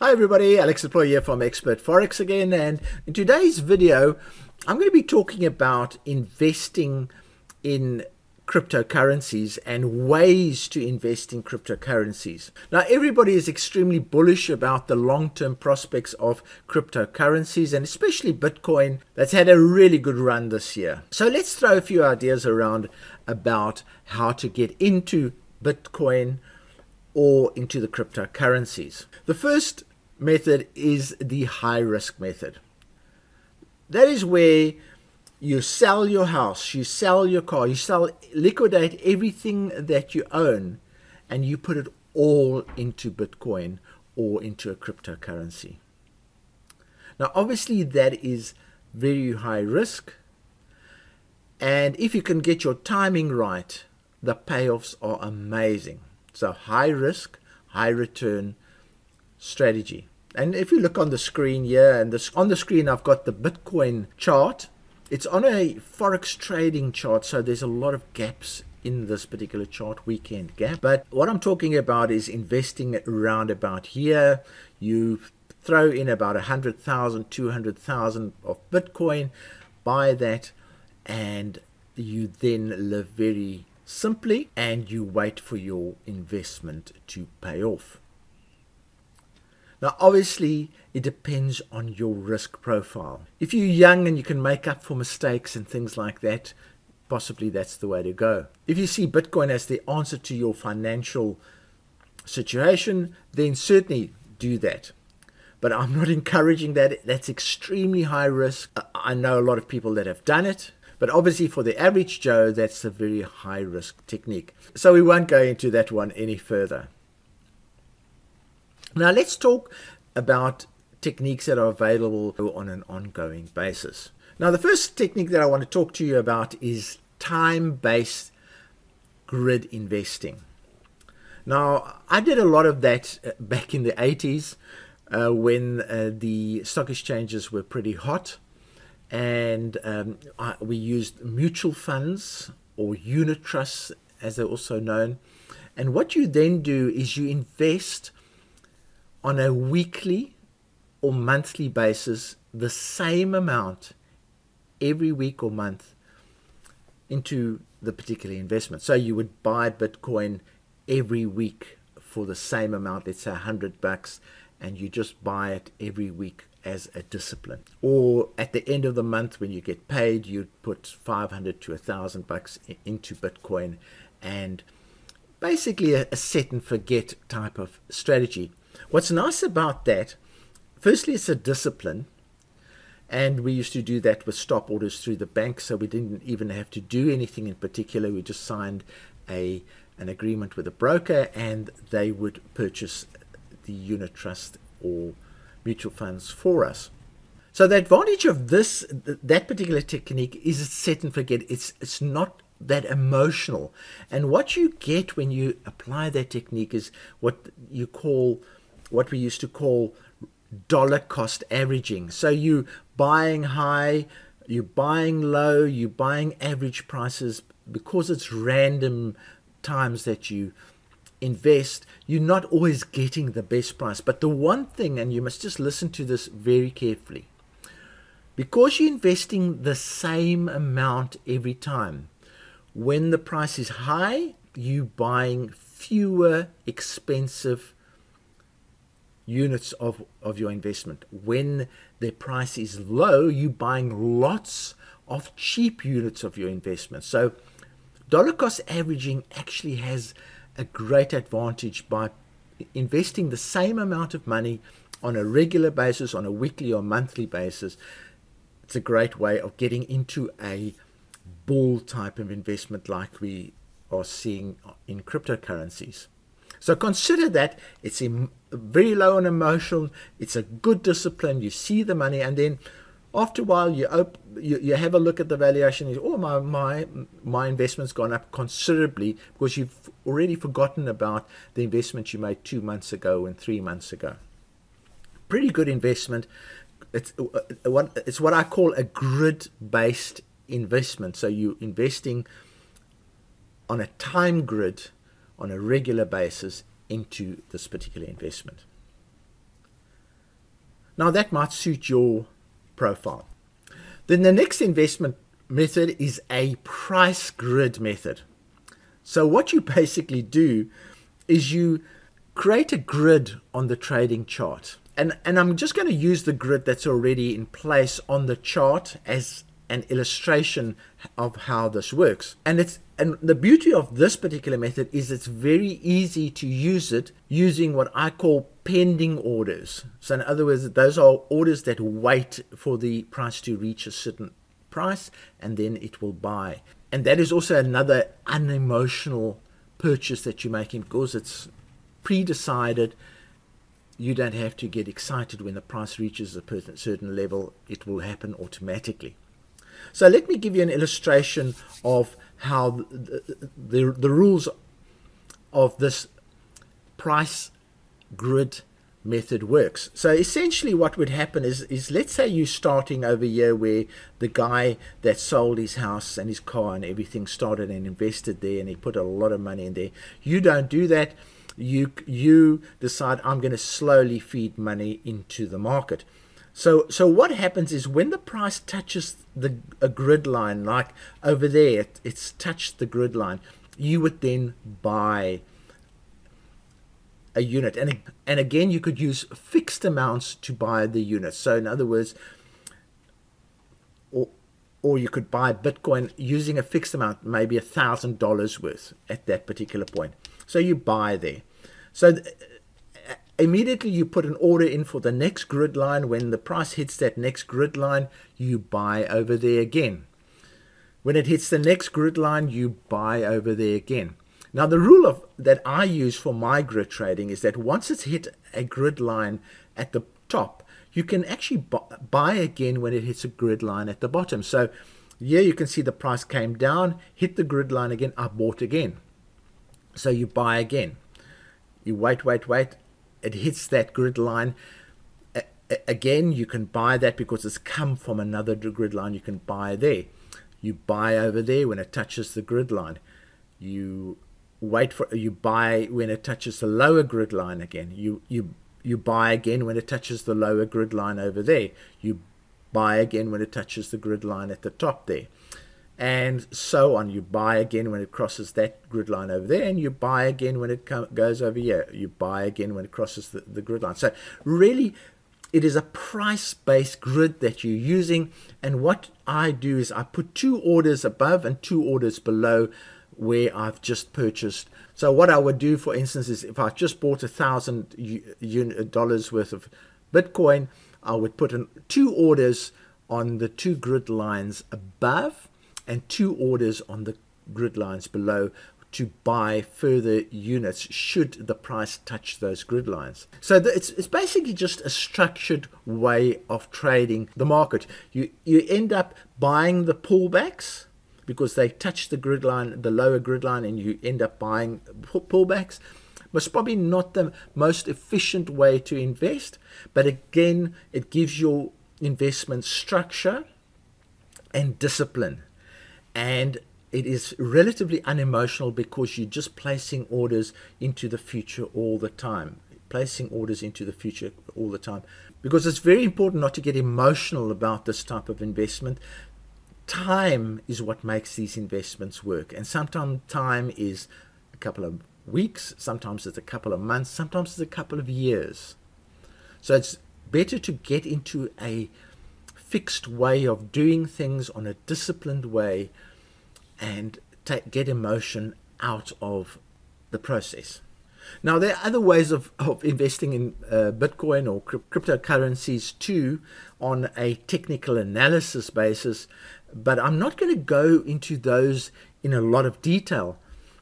Hi everybody, Alex Deploy here from Expert Forex again, and in today's video I'm going to be talking about investing in cryptocurrencies and ways to invest in cryptocurrencies. Now everybody is extremely bullish about the long-term prospects of cryptocurrencies, and especially Bitcoin that's had a really good run this year. So let's throw a few ideas around about how to get into Bitcoin or into the cryptocurrencies. The first method is the high risk method. That is where you sell your house, you sell your car, liquidate everything that you own, and you put it all into Bitcoin or into a cryptocurrency. Now obviously that is very high risk, and if you can get your timing right, the payoffs are amazing. So high risk, high return strategy. And if you look on the screen here, and on the screen I've got the Bitcoin chart. It's on a Forex trading chart, so there's a lot of gaps in this particular chart, weekend gap. But what I'm talking about is investing around about here. You throw in about 100,000, 200,000 of Bitcoin, buy that, and you then live very simply, and you wait for your investment to pay off. Now obviously it depends on your risk profile. If you're young and you can make up for mistakes and things like that, possibly that's the way to go. If you see Bitcoin as the answer to your financial situation, then certainly do that. But I'm not encouraging that. That's extremely high risk. I know a lot of people that have done it, but obviously for the average Joe, that's a very high risk technique. So we won't go into that one any further. Now let's talk about techniques that are available on an ongoing basis. Now the first technique that I want to talk to you about is time-based grid investing. Now I did a lot of that back in the 80s when the stock exchanges were pretty hot, and we used mutual funds or unit trusts as they're also known. And what you then do is you invest on a weekly or monthly basis the same amount every week or month into the particular investment. So you would buy Bitcoin every week for the same amount, let's say $100, and you just buy it every week as a discipline. Or at the end of the month when you get paid, you'd put 500 to $1,000 into Bitcoin, and basically a set and forget type of strategy. What's nice about that, firstly, it's a discipline, and we used to do that with stop orders through the bank, so we didn't even have to do anything in particular. We just signed an agreement with a broker, and they would purchase the unit trust or mutual funds for us. So the advantage of that particular technique is it's set and forget. It's not that emotional, and what you get when you apply that technique is what we used to call dollar cost averaging. So you buying high, you're buying low, you're buying average prices. Because it's random times that you invest, you're not always getting the best price. But the one thing, and you must just listen to this very carefully, because you're investing the same amount every time, when the price is high, you're buying fewer expensive units of your investment. When the price is low, you're buying lots of cheap units of your investment. So dollar cost averaging actually has a great advantage by investing the same amount of money on a regular basis, on a weekly or monthly basis. It's a great way of getting into a bull type of investment like we are seeing in cryptocurrencies. So consider that it's very low on emotion, it's a good discipline, you see the money, and then after a while you have a look at the valuation, and oh, my investment's gone up considerably, because you've already forgotten about the investment you made 2 months ago and 3 months ago. Pretty good investment. It's what I call a grid-based investment. So you're investing on a time grid on a regular basis into this particular investment. Now that might suit your profile. Then the next investment method is a price grid method. So what you basically do is you create a grid on the trading chart. And I'm just going to use the grid that's already in place on the chart as an illustration of how this works. And the beauty of this particular method is it's very easy to use it using what I call pending orders. So in other words, those are orders that wait for the price to reach a certain price and then it will buy. And that is also another unemotional purchase that you're making because it's pre-decided. You don't have to get excited when the price reaches a certain level. It will happen automatically. So let me give you an illustration of how the rules of this price grid method works. So essentially what would happen is let's say you're starting over here where the guy that sold his house and his car and everything started and invested there and he put a lot of money in there. You don't do that. You decide, I'm going to slowly feed money into the market. So what happens is when the price touches a grid line, like over there, it's touched the grid line, you would then buy a unit. And again, you could use fixed amounts to buy the unit. So in other words, or you could buy Bitcoin using a fixed amount, maybe $1,000 worth at that particular point. So you buy there. So immediately you put an order in for the next grid line. When the price hits that next grid line, you buy over there again. When it hits the next grid line, you buy over there again. Now the rule that I use for my grid trading is that once it's hit a grid line at the top, you can actually buy again when it hits a grid line at the bottom. So here you can see the price came down, hit the grid line again, I bought again. So you buy again. You wait. It hits that grid line. Again, you can buy that because it's come from another grid line. You can buy there. You buy over there when it touches the grid line. You buy when it touches the lower grid line again. You buy again when it touches the lower grid line over there. You buy again when it touches the grid line at the top there. And so on. You buy again when it crosses that grid line over there, and you buy again when it goes over here. You buy again when it crosses the grid line. So really, it is a price-based grid that you're using. And what I do is I put 2 orders above and 2 orders below where I've just purchased. So what I would do, for instance, is if I just bought $1,000 worth of Bitcoin, I would put in 2 orders on the 2 grid lines above and 2 orders on the grid lines below to buy further units should the price touch those grid lines. So it's basically just a structured way of trading the market. You end up buying the pullbacks because they touch the grid line, the lower grid line, and you end up buying pullbacks. It's probably not the most efficient way to invest, but again, it gives your investment structure and discipline. And it is relatively unemotional because you're just placing orders into the future all the time. Placing orders into the future all the time. Because it's very important not to get emotional about this type of investment. Time is what makes these investments work. And sometimes time is a couple of weeks, sometimes it's a couple of months, sometimes it's a couple of years. So it's better to get into a fixed way of doing things on a disciplined way and get emotion out of the process. Now there are other ways of investing in Bitcoin or cryptocurrencies too on a technical analysis basis, but I'm not going to go into those in a lot of detail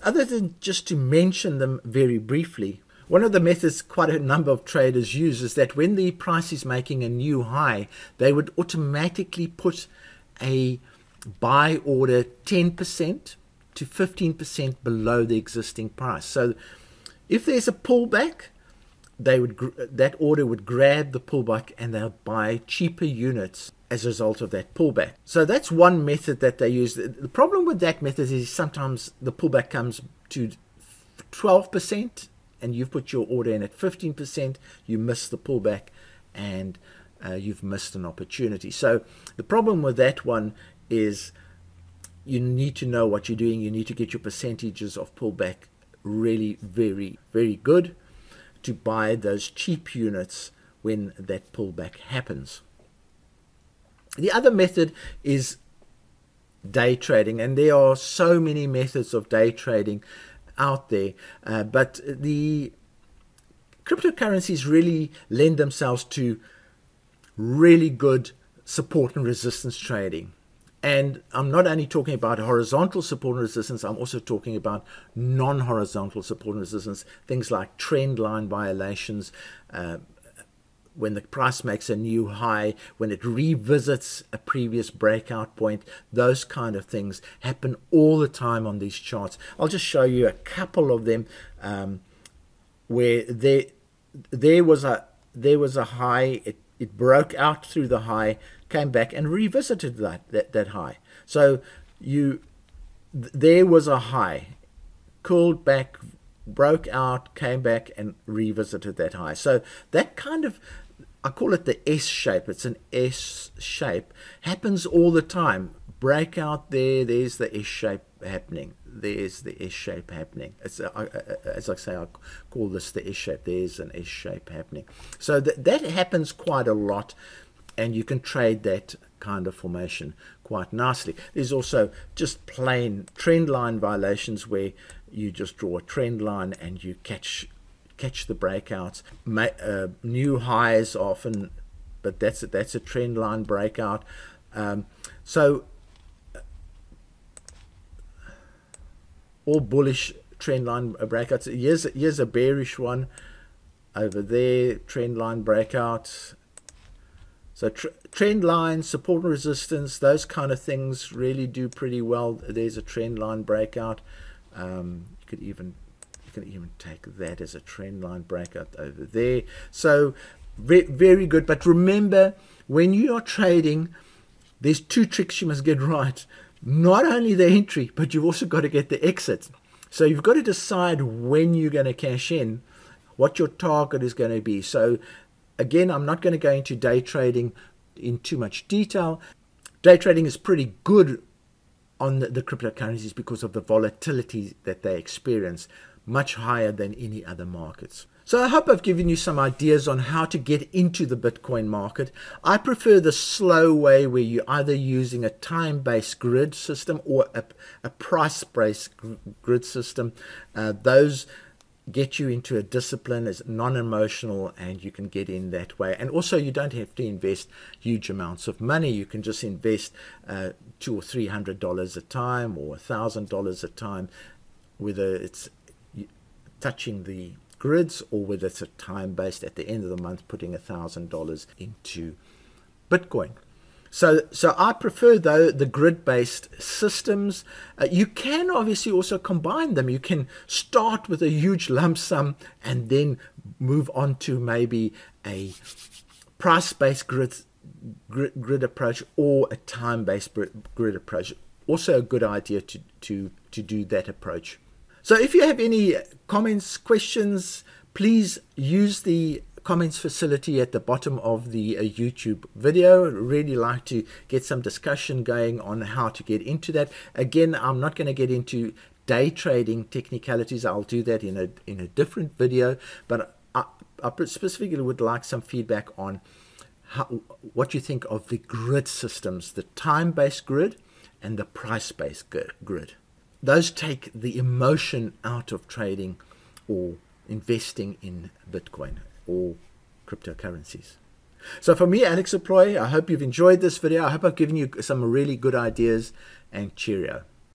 other than just to mention them very briefly. One of the methods quite a number of traders use is that when the price is making a new high, they would automatically put a buy order 10% to 15% below the existing price. So if there's a pullback, that order would grab the pullback and they'll buy cheaper units as a result of that pullback. So that's one method that they use. The problem with that method is sometimes the pullback comes to 12%, and you've put your order in at 15%, you miss the pullback, and you've missed an opportunity. So the problem with that one is you need to know what you're doing. You need to get your percentages of pullback really very, very good to buy those cheap units when that pullback happens. The other method is day trading, and there are so many methods of day trading out there, but the cryptocurrencies really lend themselves to really good support and resistance trading. And I'm not only talking about horizontal support and resistance, I'm also talking about non-horizontal support and resistance, things like trend line violations, when the price makes a new high, when it revisits a previous breakout point. Those kind of things happen all the time on these charts. I'll just show you a couple of them where there was a high, it broke out through the high, came back and revisited that high. So there was a high, cooled back, broke out, came back and revisited that high. So that kind of, I call it the S shape. It's an S shape. Happens all the time. Breakout there, there's the S shape happening. There's the S shape happening. It's as I say, I call this the S shape. There's an S shape happening. So that happens quite a lot, and you can trade that kind of formation quite nicely. There's also just plain trend line violations where you just draw a trend line and you catch the breakouts. New highs often, but that's a trend line breakout. So all bullish trend line breakouts. Here's a bearish one over there, trend line breakout. So trend line, support and resistance, those kind of things really do pretty well. There's a trend line breakout. You can even take that as a trend line breakout over there. So very good. But remember, when you are trading, there's two tricks you must get right. Not only the entry, but you've also got to get the exit. So you've got to decide when you're going to cash in, what your target is going to be. So again, I'm not going to go into day trading in too much detail. Day trading is pretty good on the cryptocurrencies because of the volatility that they experience, much higher than any other markets. So I hope I've given you some ideas on how to get into the Bitcoin market. I prefer the slow way, where you're either using a time-based grid system or a price-based grid system. Those get you into a discipline, is non-emotional, and you can get in that way. And also, you don't have to invest huge amounts of money. You can just invest $200 or $300 a time, or $1,000 a time, whether it's touching the grids or whether it's a time-based, at the end of the month putting $1,000 into Bitcoin. So I prefer, though, the grid-based systems. You can obviously also combine them. You can start with a huge lump sum and then move on to maybe a price-based grid approach or a time-based grid approach. Also a good idea to do that approach. So if you have any comments, questions, please use the comments facility at the bottom of the YouTube video. I'd really like to get some discussion going on how to get into that. Again, I'm not going to get into day trading technicalities. I'll do that in a different video, but I specifically would like some feedback on what you think of the grid systems, the time-based grid and the price-based grid. Those take the emotion out of trading or investing in Bitcoin or cryptocurrencies. So for me, Alex Aploy, I hope you've enjoyed this video. I hope I've given you some really good ideas, and cheerio.